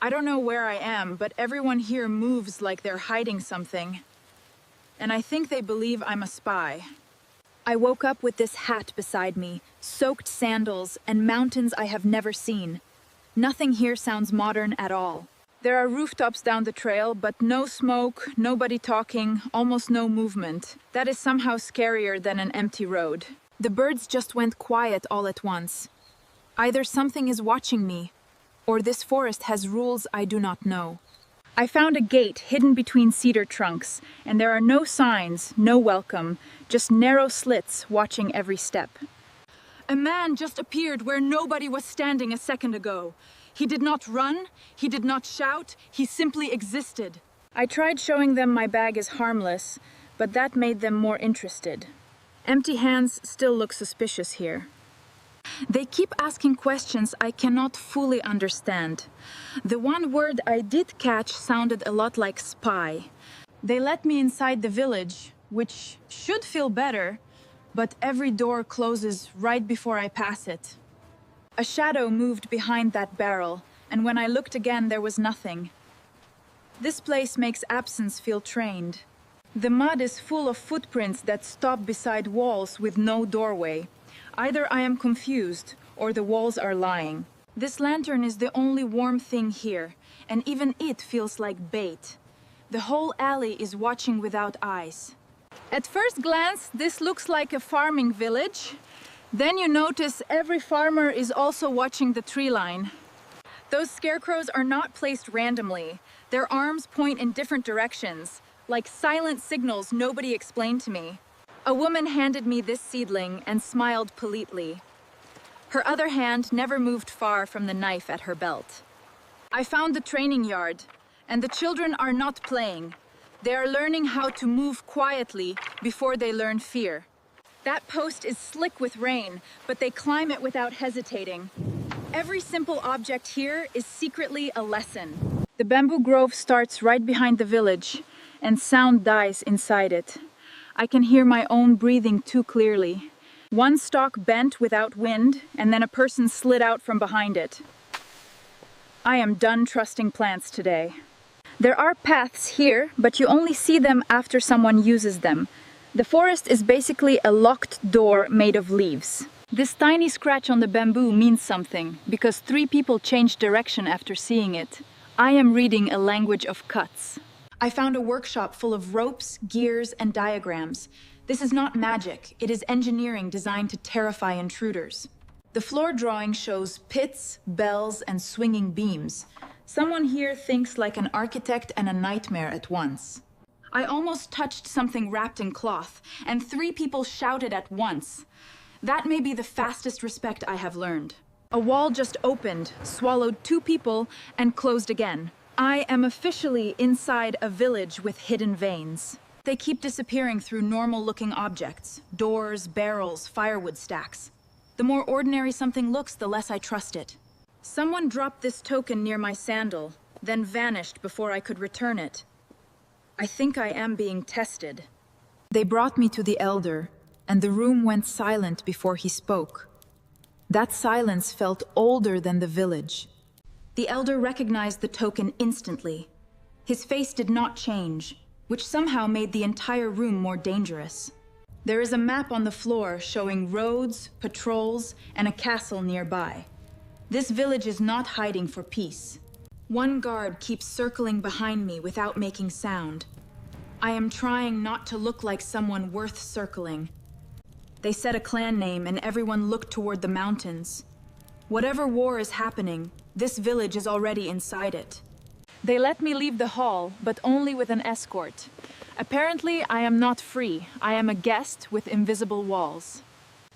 I don't know where I am, but everyone here moves like they're hiding something. And I think they believe I'm a spy. I woke up with this hat beside me, soaked sandals, and mountains I have never seen. Nothing here sounds modern at all. There are rooftops down the trail, but no smoke, nobody talking, almost no movement. That is somehow scarier than an empty road. The birds just went quiet all at once. Either something is watching me, or this forest has rules I do not know. I found a gate hidden between cedar trunks, and there are no signs, no welcome, just narrow slits watching every step. A man just appeared where nobody was standing a second ago. He did not run, he did not shout, he simply existed. I tried showing them my bag is harmless, but that made them more interested. Empty hands still look suspicious here. They keep asking questions I cannot fully understand. The one word I did catch sounded a lot like spy. They let me inside the village, which should feel better, but every door closes right before I pass it. A shadow moved behind that barrel, and when I looked again, there was nothing. This place makes absence feel trained. The mud is full of footprints that stop beside walls with no doorway. Either I am confused, or the walls are lying. This lantern is the only warm thing here, and even it feels like bait. The whole alley is watching without eyes. At first glance, this looks like a farming village. Then you notice every farmer is also watching the tree line. Those scarecrows are not placed randomly. Their arms point in different directions, like silent signals nobody explained to me. A woman handed me this seedling and smiled politely. Her other hand never moved far from the knife at her belt. I found the training yard, and the children are not playing. They are learning how to move quietly before they learn fear. That post is slick with rain, but they climb it without hesitating. Every simple object here is secretly a lesson. The bamboo grove starts right behind the village, and sound dies inside it. I can hear my own breathing too clearly. One stalk bent without wind, and then a person slid out from behind it. I am done trusting plants today. There are paths here, but you only see them after someone uses them. The forest is basically a locked door made of leaves. This tiny scratch on the bamboo means something, because 3 people changed direction after seeing it. I am reading a language of cuts. I found a workshop full of ropes, gears, and diagrams. This is not magic, it is engineering designed to terrify intruders. The floor drawing shows pits, bells, and swinging beams. Someone here thinks like an architect and a nightmare at once. I almost touched something wrapped in cloth, and 3 people shouted at once. That may be the fastest respect I have learned. A wall just opened, swallowed 2 people, and closed again. I am officially inside a village with hidden veins. They keep disappearing through normal-looking objects, doors, barrels, firewood stacks. The more ordinary something looks, the less I trust it. Someone dropped this token near my sandal, then vanished before I could return it. I think I am being tested. They brought me to the elder, and the room went silent before he spoke. That silence felt older than the village. The elder recognized the token instantly. His face did not change, which somehow made the entire room more dangerous. There is a map on the floor showing roads, patrols, and a castle nearby. This village is not hiding for peace. One guard keeps circling behind me without making sound. I am trying not to look like someone worth circling. They said a clan name and everyone looked toward the mountains. Whatever war is happening, this village is already inside it. They let me leave the hall, but only with an escort. Apparently, I am not free. I am a guest with invisible walls.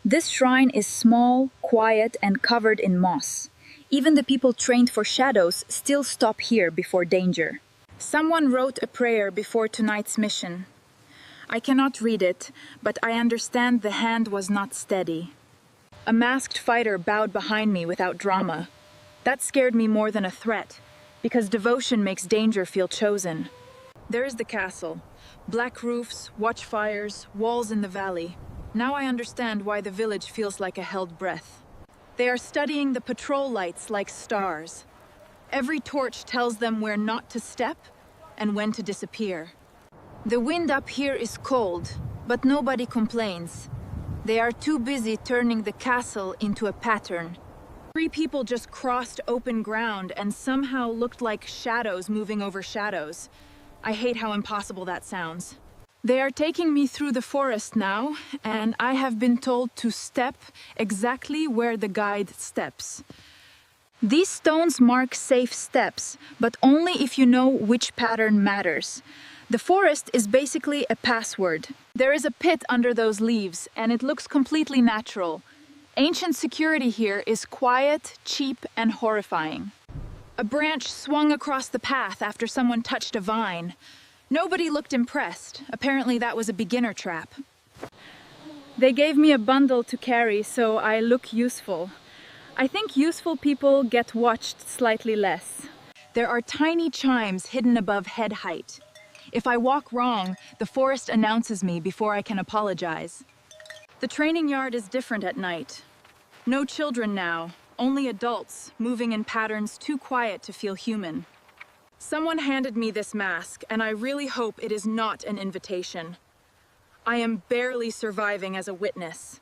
This shrine is small, quiet, and covered in moss. Even the people trained for shadows still stop here before danger. Someone wrote a prayer before tonight's mission. I cannot read it, but I understand the hand was not steady. A masked fighter bowed behind me without drama. That scared me more than a threat, because devotion makes danger feel chosen. There is the castle. Black roofs, watchfires, walls in the valley. Now I understand why the village feels like a held breath. They are studying the patrol lights like stars. Every torch tells them where not to step and when to disappear. The wind up here is cold, but nobody complains. They are too busy turning the castle into a pattern. 3 people just crossed open ground and somehow looked like shadows moving over shadows. I hate how impossible that sounds. They are taking me through the forest now, and I have been told to step exactly where the guide steps. These stones mark safe steps, but only if you know which pattern matters. The forest is basically a password. There is a pit under those leaves, and it looks completely natural. Ancient security here is quiet, cheap, and horrifying. A branch swung across the path after someone touched a vine. Nobody looked impressed. Apparently that was a beginner trap. They gave me a bundle to carry, so I look useful. I think useful people get watched slightly less. There are tiny chimes hidden above head height. If I walk wrong, the forest announces me before I can apologize. The training yard is different at night. No children now, only adults, moving in patterns too quiet to feel human. Someone handed me this mask, and I really hope it is not an invitation. I am barely surviving as a witness.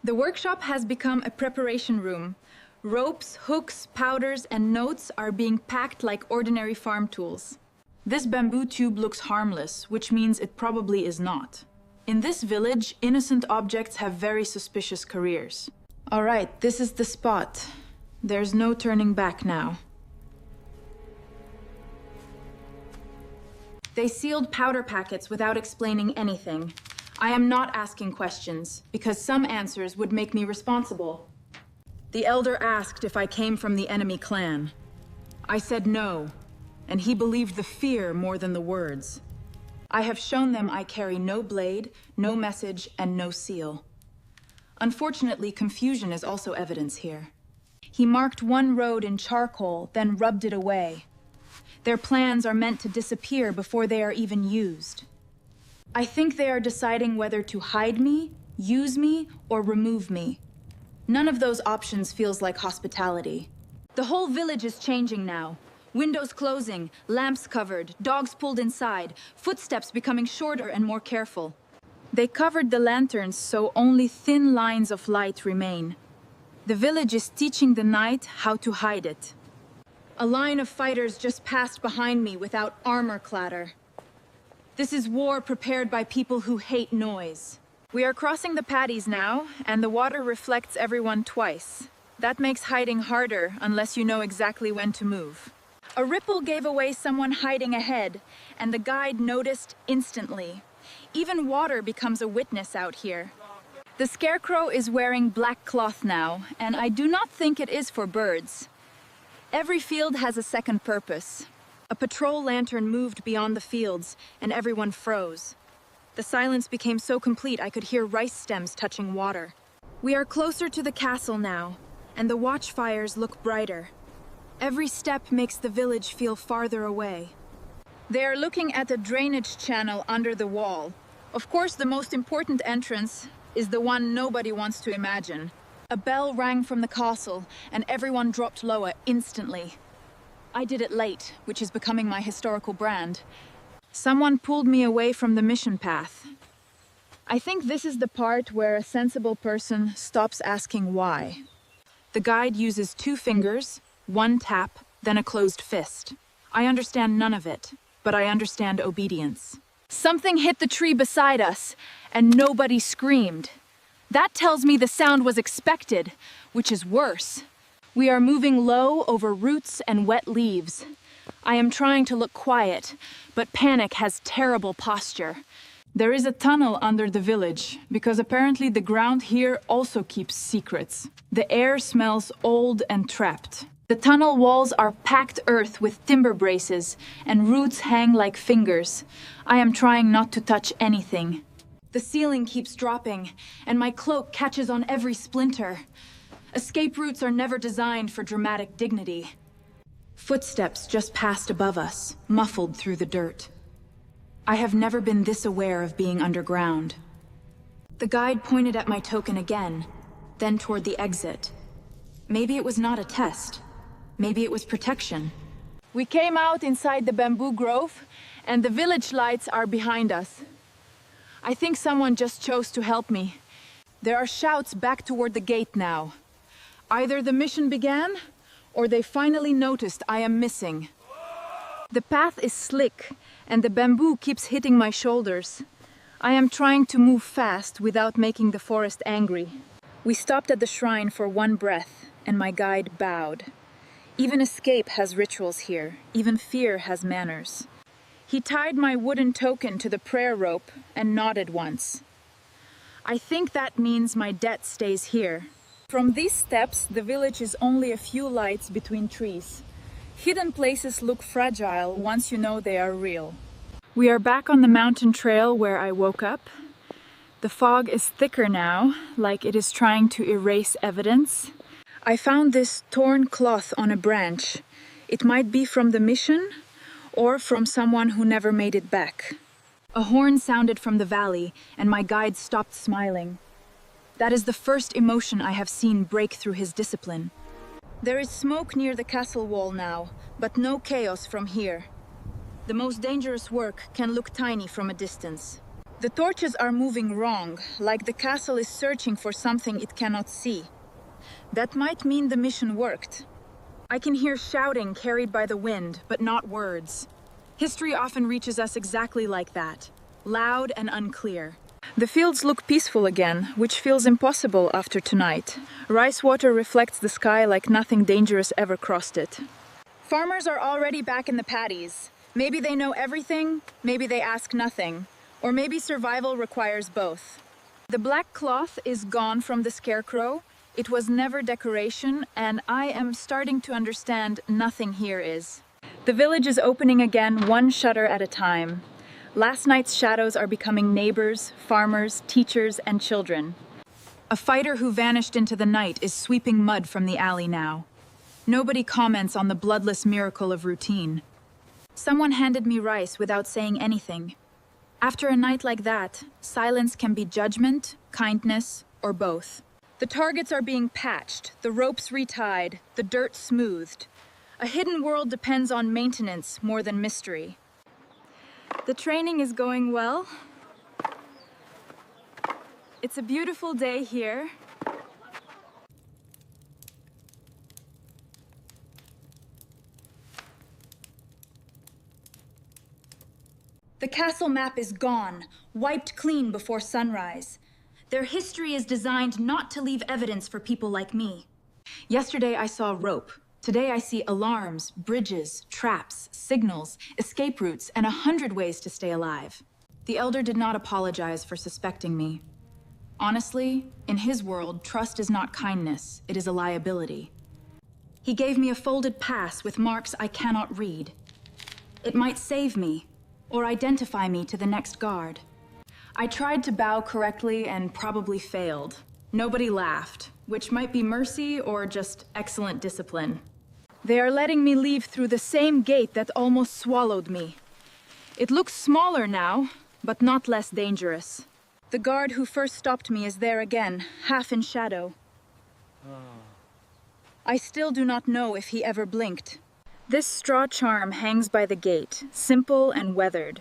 The workshop has become a preparation room. Ropes, hooks, powders, and notes are being packed like ordinary farm tools. This bamboo tube looks harmless, which means it probably is not. In this village, innocent objects have very suspicious careers. All right, this is the spot. There's no turning back now. They sealed powder packets without explaining anything. I am not asking questions, because some answers would make me responsible. The elder asked if I came from the enemy clan. I said no, and he believed the fear more than the words. I have shown them I carry no blade, no message, and no seal. Unfortunately, confusion is also evidence here. He marked one road in charcoal, then rubbed it away. Their plans are meant to disappear before they are even used. I think they are deciding whether to hide me, use me, or remove me. None of those options feels like hospitality. The whole village is changing now. Windows closing, lamps covered, dogs pulled inside, footsteps becoming shorter and more careful. They covered the lanterns so only thin lines of light remain. The village is teaching the night how to hide it. A line of fighters just passed behind me without armor clatter. This is war prepared by people who hate noise. We are crossing the paddies now, and the water reflects everyone twice. That makes hiding harder unless you know exactly when to move. A ripple gave away someone hiding ahead, and the guide noticed instantly. Even water becomes a witness out here. The scarecrow is wearing black cloth now, and I do not think it is for birds. Every field has a second purpose. A patrol lantern moved beyond the fields, and everyone froze. The silence became so complete I could hear rice stems touching water. We are closer to the castle now, and the watchfires look brighter. Every step makes the village feel farther away. They are looking at a drainage channel under the wall. Of course, the most important entrance is the one nobody wants to imagine. A bell rang from the castle, and everyone dropped lower instantly. I did it late, which is becoming my historical brand. Someone pulled me away from the mission path. I think this is the part where a sensible person stops asking why. The guide uses 2 fingers, 1 tap, then a closed fist. I understand none of it, but I understand obedience. Something hit the tree beside us, and nobody screamed. That tells me the sound was expected, which is worse. We are moving low over roots and wet leaves. I am trying to look quiet, but panic has terrible posture. There is a tunnel under the village, because apparently the ground here also keeps secrets. The air smells old and trapped. The tunnel walls are packed earth with timber braces, and roots hang like fingers. I am trying not to touch anything. The ceiling keeps dropping, and my cloak catches on every splinter. Escape routes are never designed for dramatic dignity. Footsteps just passed above us, muffled through the dirt. I have never been this aware of being underground. The guide pointed at my token again, then toward the exit. Maybe it was not a test. Maybe it was protection. We came out inside the bamboo grove, and the village lights are behind us. I think someone just chose to help me. There are shouts back toward the gate now. Either the mission began, or they finally noticed I am missing. The path is slick, and the bamboo keeps hitting my shoulders. I am trying to move fast without making the forest angry. We stopped at the shrine for one breath, and my guide bowed. Even escape has rituals here, even fear has manners. He tied my wooden token to the prayer rope and nodded once. I think that means my debt stays here. From these steps, the village is only a few lights between trees. Hidden places look fragile once you know they are real. We are back on the mountain trail where I woke up. The fog is thicker now, like it is trying to erase evidence. I found this torn cloth on a branch. It might be from the mission, or from someone who never made it back. A horn sounded from the valley, and my guide stopped smiling. That is the first emotion I have seen break through his discipline. There is smoke near the castle wall now, but no chaos from here. The most dangerous work can look tiny from a distance. The torches are moving wrong, like the castle is searching for something it cannot see. That might mean the mission worked. I can hear shouting carried by the wind, but not words. History often reaches us exactly like that, loud and unclear. The fields look peaceful again, which feels impossible after tonight. Rice water reflects the sky like nothing dangerous ever crossed it. Farmers are already back in the paddies. Maybe they know everything, maybe they ask nothing, or maybe survival requires both. The black cloth is gone from the scarecrow. It was never decoration, and I am starting to understand nothing here is. The village is opening again, one shutter at a time. Last night's shadows are becoming neighbors, farmers, teachers, and children. A fighter who vanished into the night is sweeping mud from the alley now. Nobody comments on the bloodless miracle of routine. Someone handed me rice without saying anything. After a night like that, silence can be judgment, kindness, or both. The targets are being patched, the ropes retied, the dirt smoothed. A hidden world depends on maintenance more than mystery. The training is going well. It's a beautiful day here. The castle map is gone, wiped clean before sunrise. Their history is designed not to leave evidence for people like me. Yesterday I saw rope. Today I see alarms, bridges, traps, signals, escape routes, and 100 ways to stay alive. The elder did not apologize for suspecting me. Honestly, in his world, trust is not kindness, it is a liability. He gave me a folded pass with marks I cannot read. It might save me, or identify me to the next guard. I tried to bow correctly and probably failed. Nobody laughed, which might be mercy or just excellent discipline. They are letting me leave through the same gate that almost swallowed me. It looks smaller now, but not less dangerous. The guard who first stopped me is there again, half in shadow. I still do not know if he ever blinked. This straw charm hangs by the gate, simple and weathered.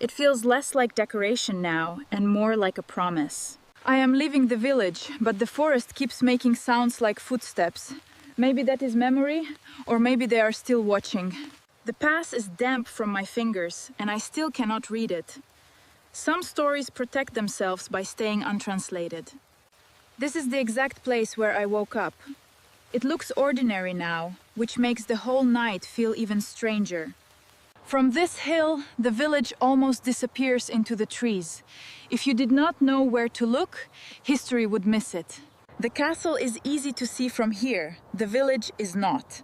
It feels less like decoration now and more like a promise. I am leaving the village, but the forest keeps making sounds like footsteps. Maybe that is memory, or maybe they are still watching. The pass is damp from my fingers, and I still cannot read it. Some stories protect themselves by staying untranslated. This is the exact place where I woke up. It looks ordinary now, which makes the whole night feel even stranger. From this hill, the village almost disappears into the trees. If you did not know where to look, history would miss it. The castle is easy to see from here, the village is not.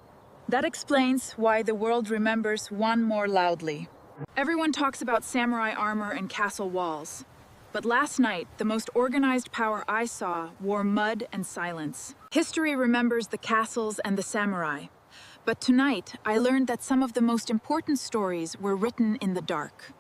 That explains why the world remembers one more loudly. Everyone talks about samurai armor and castle walls. But last night, the most organized power I saw wore mud and silence. History remembers the castles and the samurai. But tonight, I learned that some of the most important stories were written in the dark.